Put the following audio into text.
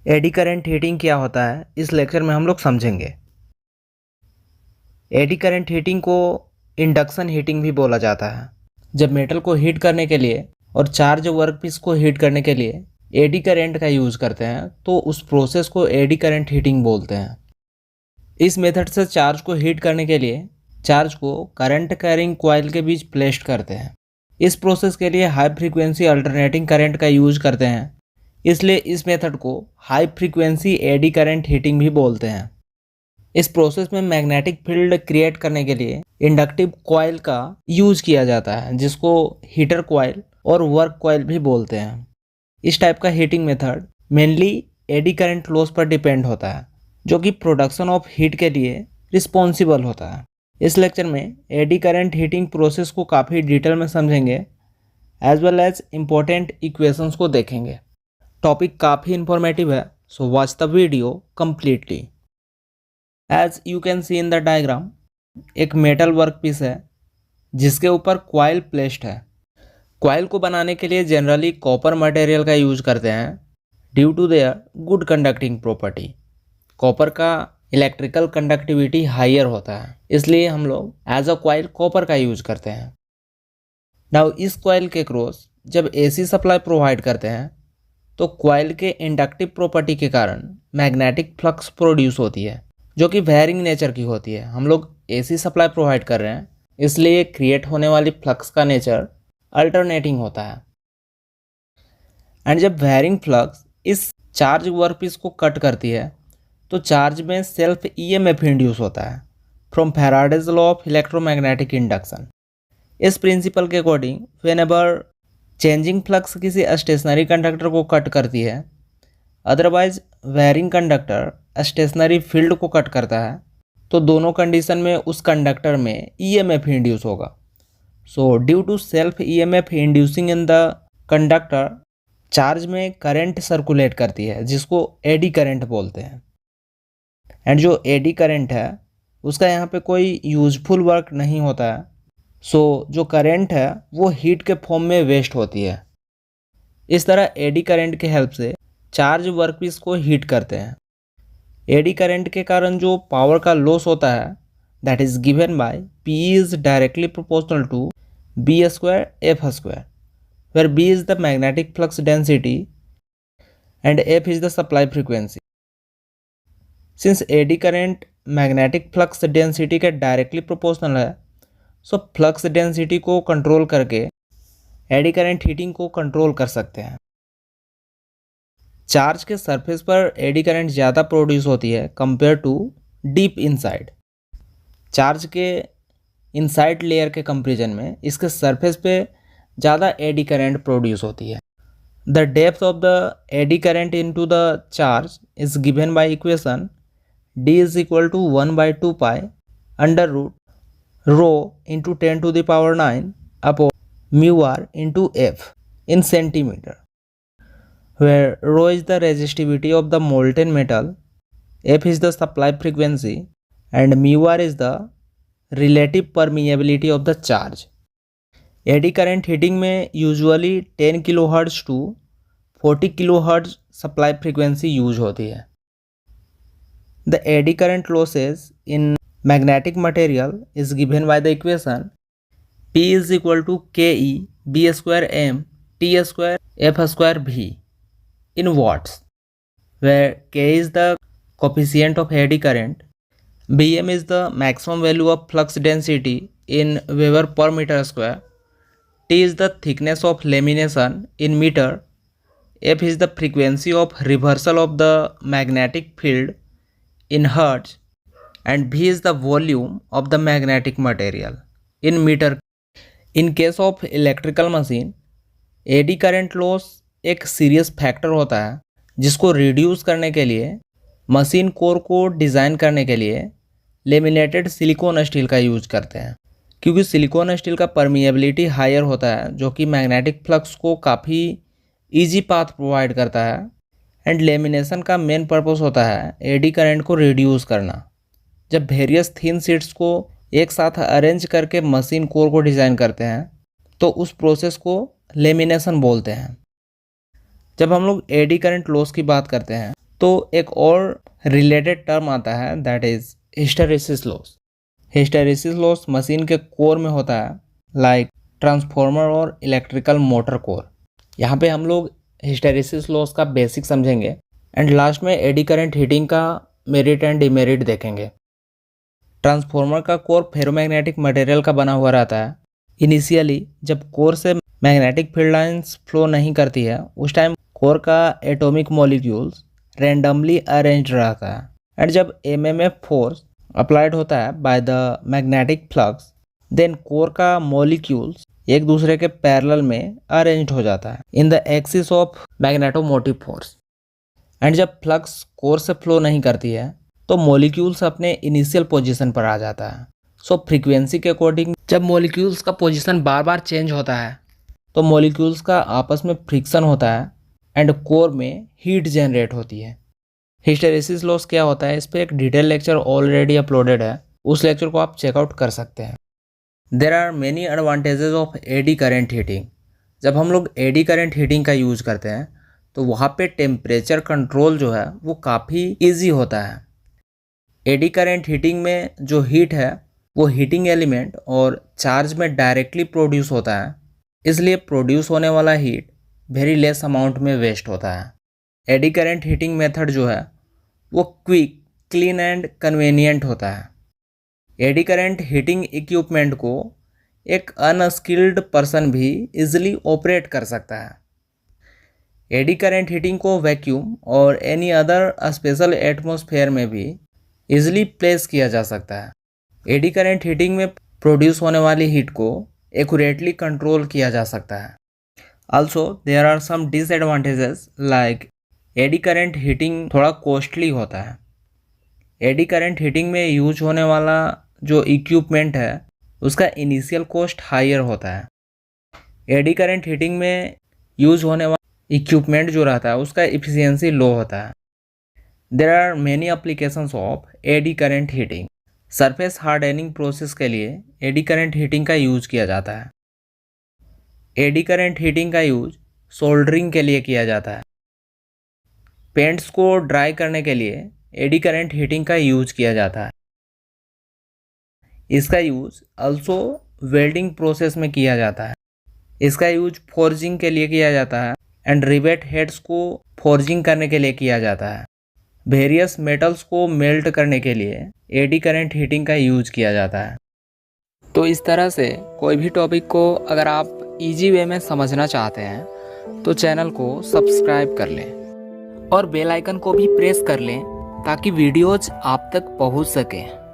AD current heating क्या होता है, इस लेक्चर में हम लोग समझेंगे। एडी करंट हीटिंग को इंडक्शन हीटिंग भी बोला जाता है। जब मेटल को हीट करने के लिए और चार्ज वर्कपीस को हीट करने के लिए एडी करंट का यूज़ करते हैं तो उस प्रोसेस को एडी करंट हीटिंग बोलते हैं। इस मेथड से चार्ज को हीट करने के लिए चार्ज को करंट कैरिंग कॉइल के बीच प्लेस्ड करते हैं। इस प्रोसेस के लिए हाई फ्रीक्वेंसी अल्टरनेटिंग करंट का यूज करते हैं, इसलिए इस मेथड को high frequency AD current heating भी बोलते हैं। इस प्रोसेस में मैग्नेटिक फील्ड क्रिएट करने के लिए इंडक्टिव कॉइल का यूज किया जाता है, जिसको हीटर कॉइल और वर्क कॉइल भी बोलते हैं। इस टाइप का heating method mainly eddy current loss पर डिपेंड होता है, जो कि प्रोडक्शन ऑफ हीट के लिए रिस्पॉन्सिबल होता है। इस लेक्चर में एडी करंट हीटिंग प्रोसेस को काफ़ी डिटेल में समझेंगे, as well as important equations को देखेंगे। टॉपिक काफ़ी इंफॉर्मेटिव है, so watch the video completely. As you can see in the diagram, एक मेटल वर्क पीस है जिसके ऊपर कॉइल प्लेस्ड है। कॉइल को बनाने के लिए जनरली कॉपर मटेरियल का यूज करते हैं due to their good conducting property. Copper का इलेक्ट्रिकल कंडक्टिविटी हायर होता है, इसलिए हम लोग एज अ कॉइल कॉपर का यूज करते हैं। नाउ इस कॉइल के क्रॉस जब एसी सप्लाई प्रोवाइड करते हैं तो कॉइल के इंडक्टिव प्रॉपर्टी के कारण मैग्नेटिक फ्लक्स प्रोड्यूस होती है, जो कि वेरिंग नेचर की होती है। हम लोग एसी सप्लाई प्रोवाइड कर रहे हैं, इसलिए क्रिएट होने वाली फ्लक्स का नेचर अल्टरनेटिंग होता है। एंड जब वेरिंग फ्लक्स इस चार्ज वर्कपीस को कट करती है तो चार्ज में सेल्फ ईएमएफ इंड्यूस होता है from Faraday's law of electromagnetic induction. इस प्रिंसिपल के अकॉर्डिंग व्हेनेवर चेंजिंग फ्लक्स किसी स्टेशनरी कंडक्टर को कट करती है, otherwise varying conductor stationary field को कट करता है, तो दोनों कंडीशन में उस कंडक्टर में ईएमएफ इंड्यूस होगा। So due to self EMF inducing in the conductor, charge में करंट सर्कुलेट करती है, जिसको एडी करंट बोलते हैं। एंड जो एडी करंट है उसका यहाँ पे कोई यूजफुल वर्क नहीं होता है, सो जो करंट है वो हीट के फॉर्म में वेस्ट होती है। इस तरह एडी करंट के हेल्प से चार्ज वर्कपीस को हीट करते हैं। एडी करंट के कारण जो पावर का लॉस होता है that is given by P is directly proportional to B square F square, where B is the magnetic flux density and F is the supply frequency. Since eddy current magnetic flux density के directly proportional है, so flux density को control करके eddy current heating को control कर सकते हैं। Charge के surface पर एडी करंट ज़्यादा प्रोड्यूस होती है compare to deep inside. Charge के इनसाइड लेयर के कंपेरिजन में इसके सरफेस पे ज़्यादा एडी करंट प्रोड्यूस होती है। The depth of the eddy current into the charge is given by equation D is equal to 1 by 2 pi under root rho into 10 to the power 9 upon mu r into F in centimeter, where rho is the resistivity of the molten metal, F is the supply frequency and mu r is the relative permeability of the charge. Eddy current heating में usually 10 kilohertz to 40 kilohertz supply frequency use होती है। The eddy current losses in magnetic material is given by the equation P is equal to Ke B square M T square F square V in watts, where K is the coefficient of eddy current, Bm is the maximum value of flux density in Weber per meter square, T is the thickness of lamination in meter, F is the frequency of reversal of the magnetic field in hertz, and V is the volume of the magnetic material in meter. In case of electrical machine, eddy current loss एक serious factor होता है, जिसको reduce करने के लिए machine core को design करने के लिए लेमिनेटेड सिलिकॉन स्टील का यूज करते हैं, क्योंकि सिलिकॉन स्टील का परमिएबिलिटी हायर होता है, जो कि मैग्नेटिक फ्लक्स को काफ़ी ईजी पाथ प्रोवाइड करता है। एंड लेमिनेशन का मेन पर्पस होता है एडी करंट को रिड्यूस करना। जब वेरियस थिन शीट्स को एक साथ अरेंज करके मशीन कोर को डिज़ाइन करते हैं तो उस प्रोसेस को लेमिनेशन बोलते हैं। जब हम लोग एडी करंट लॉस की बात करते हैं तो एक और रिलेटेड टर्म आता है, that is hysteresis loss. Hysteresis loss machine के कोर में होता है, लाइक ट्रांसफार्मर और इलेक्ट्रिकल मोटर कोर। यहाँ पे हम लोग हिस्टैरिसीस लॉस का बेसिक समझेंगे एंड लास्ट में एडी करंट हीटिंग का मेरिट एंड डिमेरिट देखेंगे। ट्रांसफार्मर का कोर फेरोमैग्नेटिक मटेरियल का बना हुआ रहता है। इनिशियली जब कोर से मैग्नेटिक फील्ड लाइंस फ्लो नहीं करती है, उस टाइम कोर का एटॉमिक मॉलिक्यूल्स रैंडमली अरेंज्ड रहता है एंड जब एमएमएफ फोर्स अप्लाइड होता है by the magnetic flux, then core का मॉलिक्यूल्स एक दूसरे के पैरेलल में अरेंज्ड हो जाता है in the axis of magnetomotive force. And जब फ्लक्स कोर से फ्लो नहीं करती है तो मॉलिक्यूल्स अपने इनिशियल पोजीशन पर आ जाता है। सो फ्रीक्वेंसी के अकॉर्डिंग जब मॉलिक्यूल्स का पोजीशन बार बार चेंज होता है तो मॉलिक्यूल्स का आपस में फ्रिक्शन होता है एंड कोर में हीट जनरेट होती है। हिस्टैरिसीस लॉस क्या होता है, इस पर एक डिटेल लेक्चर ऑलरेडी अपलोडेड है, उस लेक्चर को आप चेकआउट कर सकते हैं। There are many advantages of eddy current heating. जब हम लोग एडी करेंट हीटिंग का यूज़ करते हैं तो वहाँ पे टेम्परेचर कंट्रोल जो है वो काफ़ी ईजी होता है। एडी करेंट हीटिंग में जो हीट है वो हीटिंग एलिमेंट और चार्ज में डायरेक्टली प्रोड्यूस होता है, इसलिए प्रोड्यूस होने वाला हीट वेरी लेस अमाउंट में वेस्ट होता है। एडी करेंट हीटिंग मेथड जो है वो क्विक, क्लीन एंड कन्वीनियंट होता है। एडी करेंट हीटिंग इक्विपमेंट को एक अनस्किल्ड पर्सन भी इजीली ऑपरेट कर सकता है। एडी करेंट हीटिंग को वैक्यूम और एनी अदर स्पेशल एटमॉस्फेयर में भी इजीली प्लेस किया जा सकता है। एडी करेंट हीटिंग में प्रोड्यूस होने वाली हीट को एक्यूरेटली कंट्रोल किया जा सकता है। Also there are some disadvantages, like eddy current heating थोड़ा कॉस्टली होता है। एडी करेंट हीटिंग में यूज होने वाला जो इक्विपमेंट है उसका इनिशियल कॉस्ट हायर होता है। एडी करेंट हीटिंग में यूज होने वाला इक्विपमेंट जो रहता है उसका एफिशिएंसी लो होता है। There are many applications of eddy current heating. Surface hardening process के लिए एडी करेंट हीटिंग का यूज किया जाता है। एडी करेंट हीटिंग का यूज सोल्डरिंग के लिए किया जाता है। पेंट्स को ड्राई करने के लिए एडी करेंट हीटिंग का यूज किया जाता है। इसका यूज ऑल्सो वेल्डिंग प्रोसेस में किया जाता है। इसका यूज फोर्जिंग के लिए किया जाता है एंड रिवेट हेड्स को फोर्जिंग करने के लिए किया जाता है। वेरियस मेटल्स को मेल्ट करने के लिए एडी करेंट हीटिंग का यूज किया जाता है। तो इस तरह से कोई भी टॉपिक को अगर आप इजी वे में समझना चाहते हैं तो चैनल को सब्सक्राइब कर लें और बेल आइकन को भी प्रेस कर लें ताकि वीडियोज आप तक पहुंच सकें।